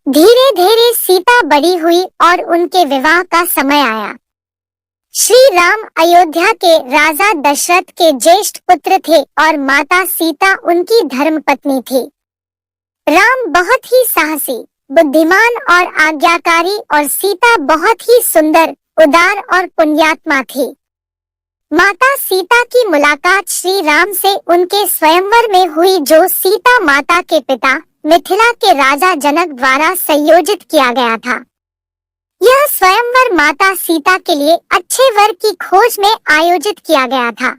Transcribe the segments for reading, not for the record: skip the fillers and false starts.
धीरे धीरे सीता बड़ी हुई और उनके विवाह का समय आया। श्री राम अयोध्या के राजा दशरथ के ज्येष्ठ पुत्र थे और माता सीता उनकी धर्मपत्नी थी। राम बहुत ही साहसी, बुद्धिमान और आज्ञाकारी और सीता बहुत ही सुंदर, उदार और पुण्यात्मा थी। माता सीता की मुलाकात श्री राम से उनके स्वयंवर में हुई, जो सीता माता के पिता मिथिला के राजा जनक द्वारा संयोजित किया गया था। यह स्वयंवर माता सीता के लिए अच्छे वर की खोज में आयोजित किया गया था।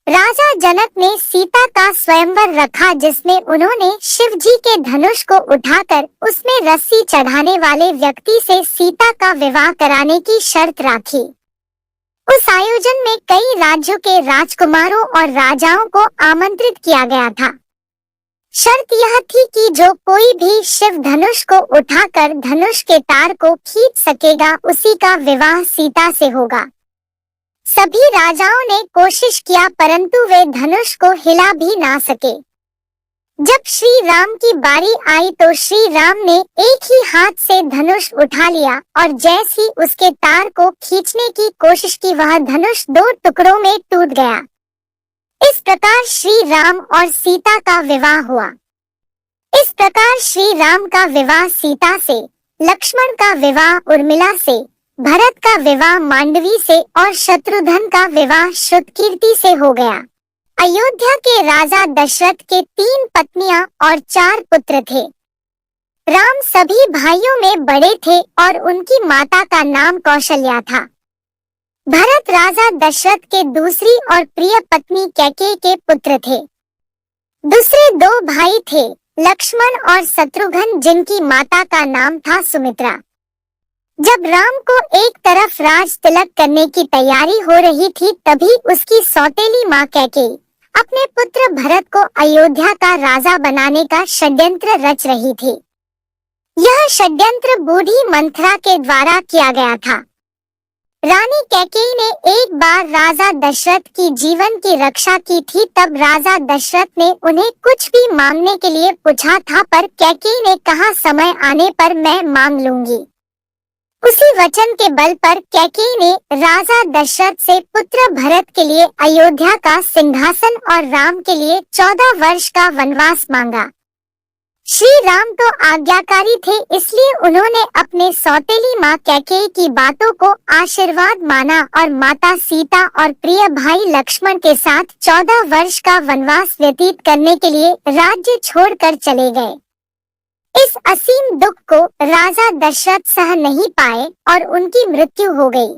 राजा जनक ने सीता का स्वयंवर रखा, जिसमें उन्होंने शिव जी के धनुष को उठाकर उसमें रस्सी चढ़ाने वाले व्यक्ति से सीता का विवाह कराने की शर्त राखी। उस आयोजन में कई राज्यों के राजकुमारों और राजाओं को आमंत्रित किया गया था। शर्त यह थी कि जो कोई भी शिव धनुष को उठाकर धनुष के तार को खींच सकेगा, उसी का विवाह सीता से होगा। सभी राजाओं ने कोशिश किया, परंतु वे धनुष को हिला भी ना सके। जब श्री राम की बारी आई तो श्री राम ने एक ही हाथ से धनुष उठा लिया और जैसे ही उसके तार को खींचने की कोशिश की, वह धनुष 2 टुकड़ों में टूट गया। इस प्रकार श्री राम और सीता का विवाह हुआ। इस प्रकार श्री राम का विवाह सीता से, लक्ष्मण का विवाह उर्मिला से, भरत का विवाह मांडवी से और शत्रुघ्न का विवाह श्रुतकीर्ति से हो गया। अयोध्या के राजा दशरथ के 3 पत्नियां और 4 पुत्र थे। राम सभी भाइयों में बड़े थे और उनकी माता का नाम कौशल्या था। भरत राजा दशरथ के दूसरी और प्रिय पत्नी कैकेयी के पुत्र थे। दूसरे 2 भाई थे, लक्ष्मण और शत्रुघ्न, जिनकी माता का नाम था सुमित्रा। जब राम को एक तरफ राज तिलक करने की तैयारी हो रही थी, तभी उसकी सौतेली माँ कैकेयी अपने पुत्र भरत को अयोध्या का राजा बनाने का षड्यंत्र रच रही थी। यह षड्यंत्र बूढ़ी मंथरा के द्वारा किया गया था। रानी कैकेयी ने एक बार राजा दशरथ की जीवन की रक्षा की थी। तब राजा दशरथ ने उन्हें कुछ भी मांगने के लिए पूछा था, पर कैकेयी ने कहा, समय आने पर मैं मांग लूंगी। उसी वचन के बल पर कैकेयी ने राजा दशरथ से पुत्र भरत के लिए अयोध्या का सिंहासन और राम के लिए 14 वर्ष का वनवास मांगा। श्री राम तो आज्ञाकारी थे, इसलिए उन्होंने अपने सौतेली माँ कैकेयी की बातों को आशीर्वाद माना और माता सीता और प्रिय भाई लक्ष्मण के साथ 14 वर्ष का वनवास व्यतीत करने के लिए राज्य छोड़कर चले गए। इस असीम दुख को राजा दशरथ सह नहीं पाए और उनकी मृत्यु हो गई।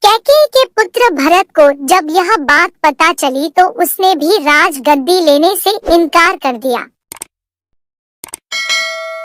कैकेयी के पुत्र भरत को जब यह बात पता चली तो उसने भी राजगद्दी लेने से इनकार कर दिया।